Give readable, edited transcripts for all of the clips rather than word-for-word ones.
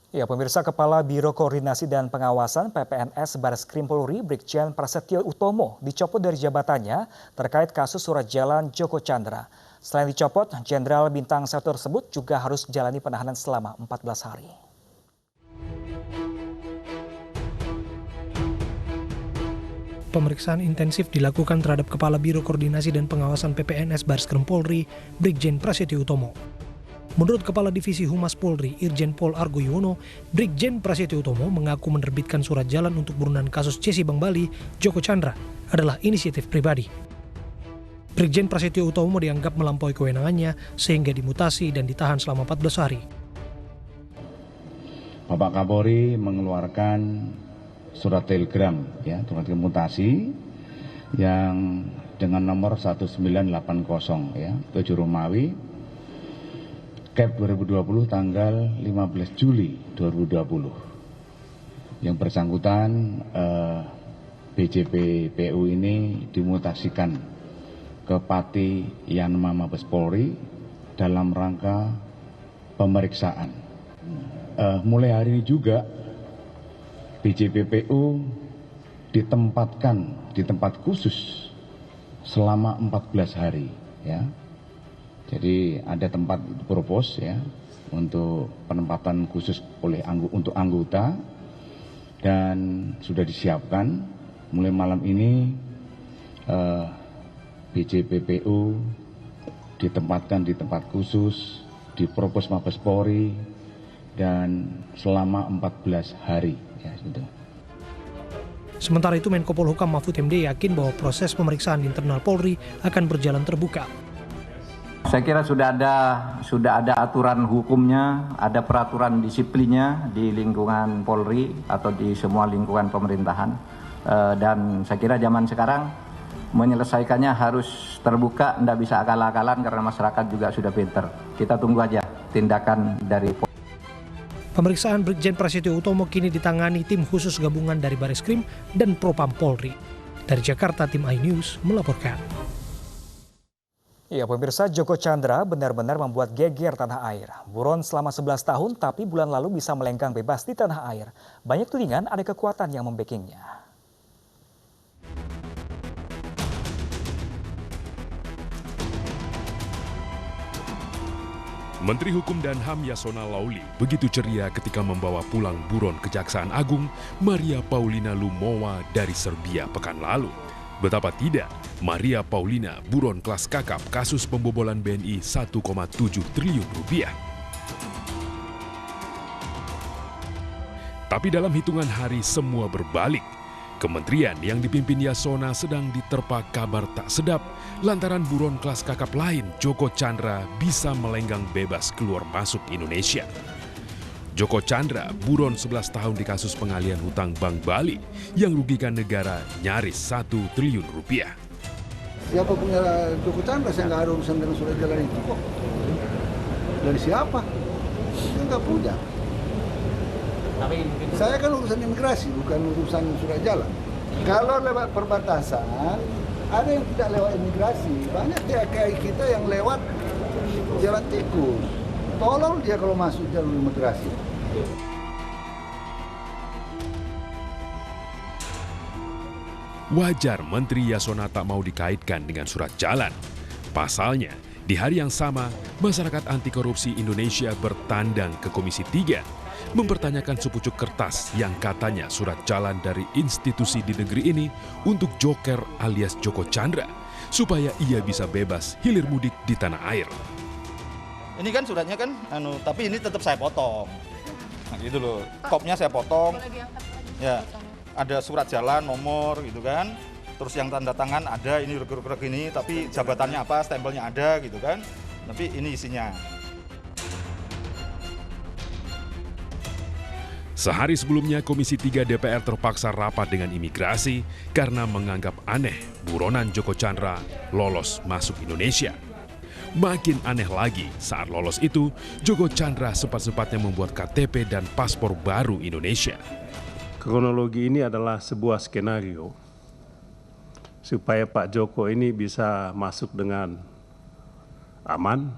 Ya, pemirsa, Kepala Biro Koordinasi dan Pengawasan PPNS Barreskrim Polri Brigjen Prasetyo Utomo dicopot dari jabatannya terkait kasus surat jalan Joko Chandra. Selain dicopot, Jenderal Bintang 1 tersebut juga harus jalani penahanan selama 14 hari. Pemeriksaan intensif dilakukan terhadap Kepala Biro Koordinasi dan Pengawasan PPNS Barreskrim Polri Brigjen Prasetyo Utomo. Menurut Kepala Divisi Humas Polri, Irjen Pol Argo Yuwono, Brigjen Prasetyo Utomo mengaku menerbitkan surat jalan untuk buronan kasus Cesi Bank Bali, Joko Chandra, adalah inisiatif pribadi. Brigjen Prasetyo Utomo dianggap melampaui kewenangannya sehingga dimutasi dan ditahan selama 14 hari. Bapak Kapolri mengeluarkan surat telegram, surat mutasi yang dengan nomor 1980, 7 Romawi, Cap 2020 tanggal 15 Juli 2020. Yang bersangkutan BJP PU ini dimutasikan ke Pati Yanma Mabes Polri dalam rangka pemeriksaan. Mulai hari ini juga BJP PU ditempatkan di tempat khusus selama 14 hari, Jadi ada tempat propos untuk penempatan khusus untuk anggota dan sudah disiapkan. Mulai malam ini BJPPU ditempatkan di tempat khusus di Propos Mabes Polri dan selama 14 hari. Sementara itu, Menko Polhukam Mahfud MD yakin bahwa proses pemeriksaan internal Polri akan berjalan terbuka. Saya kira sudah ada aturan hukumnya, ada peraturan disiplinnya di lingkungan Polri atau di semua lingkungan pemerintahan. Dan saya kira zaman sekarang menyelesaikannya harus terbuka, tidak bisa akal-akalan karena masyarakat juga sudah pinter. Kita tunggu aja tindakan dari Polri. Pemeriksaan Brigjen Prasetyo Utomo kini ditangani tim khusus gabungan dari Barreskrim dan Propam Polri. Dari Jakarta, tim iNews melaporkan. Ya, pemirsa, Joko Chandra benar-benar membuat geger tanah air. Buron selama 11 tahun tapi bulan lalu bisa melenggang bebas di tanah air. Banyak tudingan ada kekuatan yang membacking-nya. Menteri Hukum dan HAM Yasona Lauli begitu ceria ketika membawa pulang buron Kejaksaan Agung Maria Paulina Lumowa dari Serbia pekan lalu. Betapa tidak, Maria Paulina buron kelas kakap kasus pembobolan BNI 1,7 triliun rupiah. Tapi dalam hitungan hari semua berbalik. Kementerian yang dipimpin Yasona sedang diterpa kabar tak sedap lantaran buron kelas kakap lain Joko Chandra bisa melenggang bebas keluar masuk Indonesia. Joko Chandra buron 11 tahun di kasus pengalian hutang Bank Bali yang rugikan negara nyaris 1 triliun rupiah. Siapa punya Joko Chandra? Saya nggak ada urusan dengan surat jalan itu kok. Dari siapa? Saya nggak punya. Saya kan urusan imigrasi, bukan urusan surat jalan. Kalau lewat perbatasan, ada yang tidak lewat imigrasi. Banyak TKI kita yang lewat jalan tikus. Tolong dia kalau masuk jalur imigrasi. Wajar Menteri Yasona tak mau dikaitkan dengan surat jalan. Pasalnya, di hari yang sama, masyarakat anti korupsi Indonesia bertandang ke Komisi 3 mempertanyakan sepucuk kertas yang katanya surat jalan dari institusi di negeri ini untuk Joker alias Joko Chandra supaya ia bisa bebas hilir mudik di tanah air. Ini kan suratnya kan, tapi ini tetap saya potong. Nah, gitu loh, kopnya saya potong. Ya, ada surat jalan, nomor gitu kan. Terus yang tanda tangan ada, ini reg-reg ini, tapi jabatannya apa, stempelnya ada gitu kan. Tapi ini isinya. Sehari sebelumnya Komisi 3 DPR terpaksa rapat dengan imigrasi karena menganggap aneh buronan Joko Chandra lolos masuk Indonesia. Makin aneh lagi saat lolos itu, Joko Chandra sempat-sempatnya membuat KTP dan paspor baru Indonesia. Kronologi ini adalah sebuah skenario supaya Pak Joko ini bisa masuk dengan aman,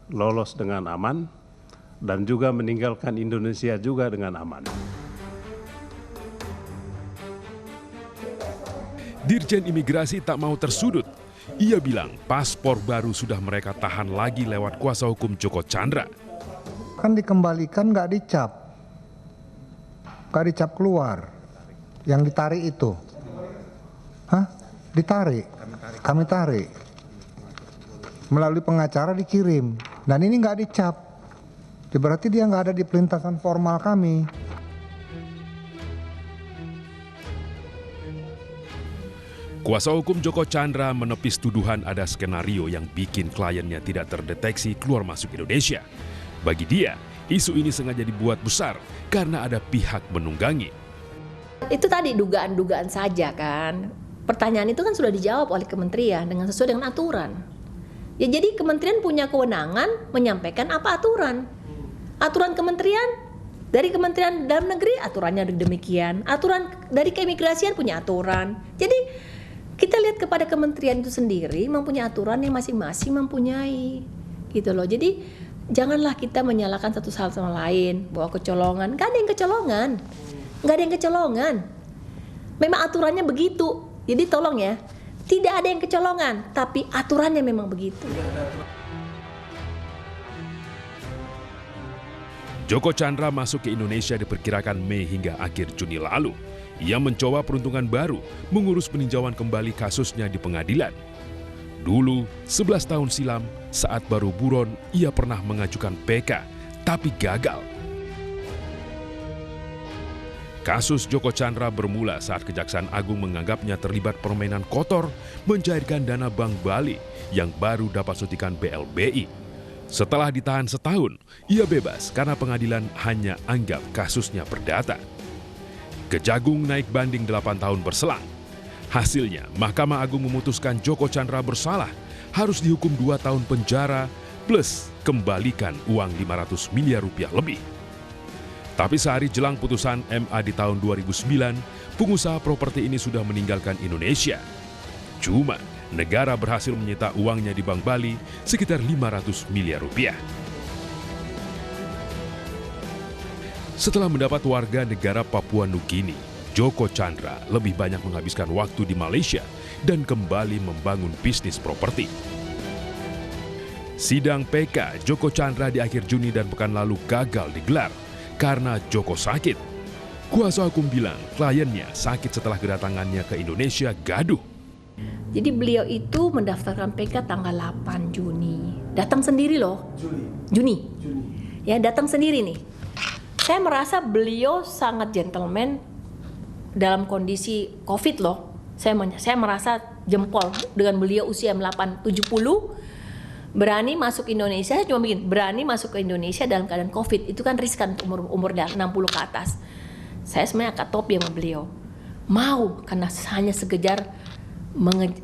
lolos dengan aman, dan juga meninggalkan Indonesia juga dengan aman. Dirjen Imigrasi tak mau tersudut. Ia bilang paspor baru sudah mereka tahan lagi lewat kuasa hukum Joko Chandra. Kan dikembalikan nggak dicap keluar, yang ditarik itu, ditarik, kami tarik, melalui pengacara dikirim, dan ini nggak dicap, berarti dia nggak ada di pelintasan formal kami. Kuasa hukum Joko Chandra menepis tuduhan ada skenario yang bikin kliennya tidak terdeteksi keluar masuk Indonesia. Bagi dia, isu ini sengaja dibuat besar karena ada pihak menunggangi. Itu tadi dugaan-dugaan saja kan. Pertanyaan itu kan sudah dijawab oleh kementerian dengan sesuai dengan aturan. Ya jadi kementerian punya kewenangan menyampaikan apa aturan. Aturan kementerian, dari Kementerian Dalam Negeri aturannya demikian. Aturan dari keimigrasian punya aturan. Jadi kita lihat kepada kementerian itu sendiri mempunyai aturan yang masing-masing mempunyai. Gitu loh. Jadi janganlah kita menyalahkan satu hal sama lain bahwa kecolongan. Gak ada yang kecolongan. Gak ada yang kecolongan. Memang aturannya begitu. Jadi tolong ya, tidak ada yang kecolongan, tapi aturannya memang begitu. Joko Chandra masuk ke Indonesia diperkirakan Mei hingga akhir Juni lalu. Ia mencoba peruntungan baru, mengurus peninjauan kembali kasusnya di pengadilan. Dulu, 11 tahun silam, saat baru buron, ia pernah mengajukan PK, tapi gagal. Kasus Joko Chandra bermula saat Kejaksaan Agung menganggapnya terlibat permainan kotor mencairkan dana Bank Bali yang baru dapat suntikan BLBI. Setelah ditahan setahun, ia bebas karena pengadilan hanya anggap kasusnya perdata. Kejagung naik banding 8 tahun berselang. Hasilnya, Mahkamah Agung memutuskan Joko Chandra bersalah, harus dihukum 2 tahun penjara plus kembalikan uang 500 miliar rupiah lebih. Tapi sehari jelang putusan MA di tahun 2009, pengusaha properti ini sudah meninggalkan Indonesia. Cuma, negara berhasil menyita uangnya di Bank Bali sekitar 500 miliar rupiah. Setelah mendapat warga negara Papua Nugini, Joko Chandra lebih banyak menghabiskan waktu di Malaysia dan kembali membangun bisnis properti. Sidang PK Joko Chandra di akhir Juni dan pekan lalu gagal digelar karena Joko sakit. Kuasa hukum bilang kliennya sakit setelah kedatangannya ke Indonesia gaduh. Jadi beliau itu mendaftarkan PK tanggal 8 Juni. Datang sendiri loh. Juni. Ya, datang sendiri nih. Saya merasa beliau sangat gentleman dalam kondisi COVID loh. Saya merasa jempol dengan beliau usia 70, berani masuk Indonesia, saya cuma bikin berani masuk ke Indonesia dalam keadaan COVID. Itu kan riskan untuk umur 60 ke atas. Saya sebenarnya agak top ya sama beliau. Mau karena hanya sekejar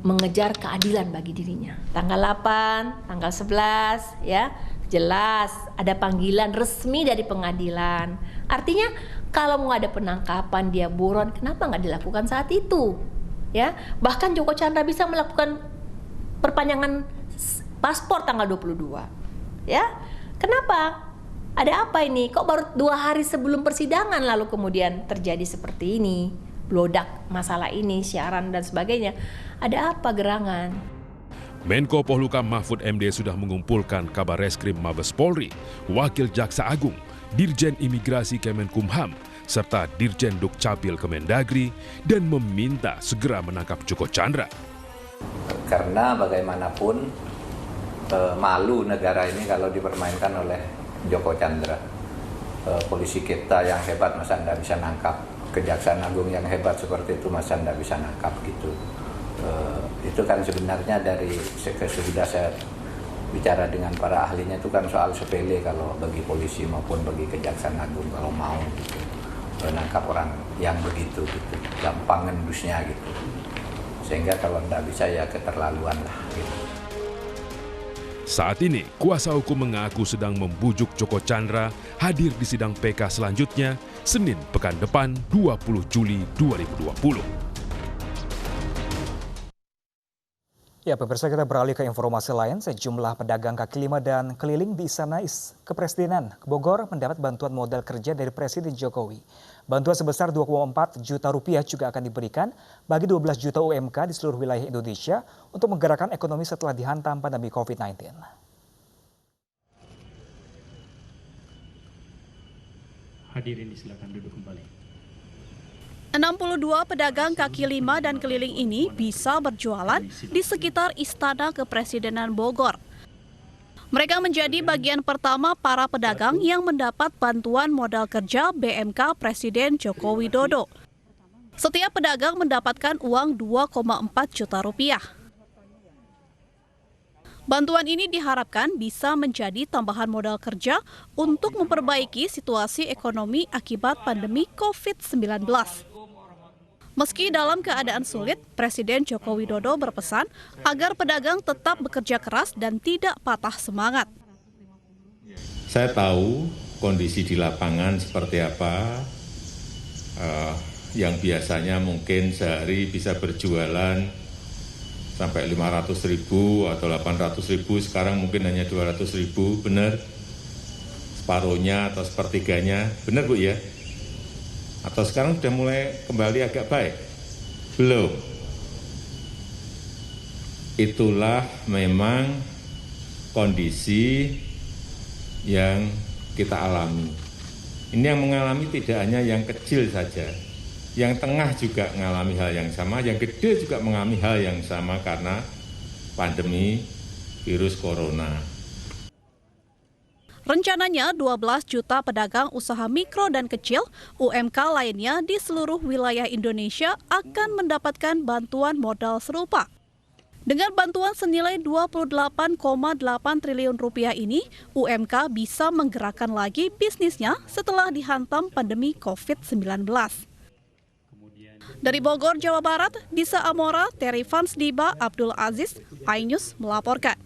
mengejar keadilan bagi dirinya. Tanggal 8, tanggal 11 ya. Jelas ada panggilan resmi dari pengadilan. Artinya kalau mau ada penangkapan dia buron, kenapa nggak dilakukan saat itu? Ya, bahkan Joko Chandra bisa melakukan perpanjangan paspor tanggal 22. Ya, kenapa? Ada apa ini? Kok baru 2 hari sebelum persidangan lalu kemudian terjadi seperti ini? Blodak masalah ini, siaran dan sebagainya. Ada apa gerangan? Menko Polhukam Mahfud MD sudah mengumpulkan Kabar Reskrim Mabes Polri, Wakil Jaksa Agung, Dirjen Imigrasi Kemenkumham, serta Dirjen Dukcapil Kemendagri dan meminta segera menangkap Joko Chandra. Karena bagaimanapun malu negara ini kalau dipermainkan oleh Joko Chandra. Polisi kita yang hebat masa tidak bisa nangkap, Kejaksaan Agung yang hebat seperti itu masa tidak bisa nangkap gitu. Itu kan sebenarnya dari sudah saya bicara dengan para ahlinya itu kan soal sepele kalau bagi polisi maupun bagi Kejaksaan Agung kalau mau gitu, menangkap orang yang begitu gitu, gampang ngendusnya gitu. Sehingga kalau tidak bisa ya keterlaluan lah gitu. Saat ini, kuasa hukum mengaku sedang membujuk Joko Chandra hadir di sidang PK selanjutnya Senin pekan depan 20 Juli 2020. Ya, pemirsa, kita beralih ke informasi lain. Sejumlah pedagang kaki lima dan keliling di Istana Kepresidenan Bogor mendapat bantuan modal kerja dari Presiden Jokowi. Bantuan sebesar 2,4 juta rupiah juga akan diberikan bagi 12 juta UMK di seluruh wilayah Indonesia untuk menggerakkan ekonomi setelah dihantam pandemi COVID-19. Hadirin silakan duduk kembali. 62 pedagang kaki lima dan keliling ini bisa berjualan di sekitar Istana Kepresidenan Bogor. Mereka menjadi bagian pertama para pedagang yang mendapat bantuan modal kerja BMK Presiden Joko Widodo. Setiap pedagang mendapatkan uang 2,4 juta rupiah. Bantuan ini diharapkan bisa menjadi tambahan modal kerja untuk memperbaiki situasi ekonomi akibat pandemi COVID-19. Meski dalam keadaan sulit, Presiden Joko Widodo berpesan agar pedagang tetap bekerja keras dan tidak patah semangat. Saya tahu kondisi di lapangan seperti apa, yang biasanya mungkin sehari bisa berjualan sampai 500.000 atau 800.000, sekarang mungkin hanya 200.000, benar? Separuhnya atau sepertiganya, benar Bu ya? Atau sekarang sudah mulai kembali agak baik? Belum. Itulah memang kondisi yang kita alami. Ini yang mengalami tidak hanya yang kecil saja. Yang tengah juga mengalami hal yang sama, yang gede juga mengalami hal yang sama karena pandemi virus corona. Rencananya 12 juta pedagang usaha mikro dan kecil UMK lainnya di seluruh wilayah Indonesia akan mendapatkan bantuan modal serupa. Dengan bantuan senilai 28,8 triliun rupiah ini, UMK bisa menggerakkan lagi bisnisnya setelah dihantam pandemi COVID-19. Dari Bogor, Jawa Barat, Disa Amora, Terry Vansdiba, Abdul Aziz, iNews melaporkan.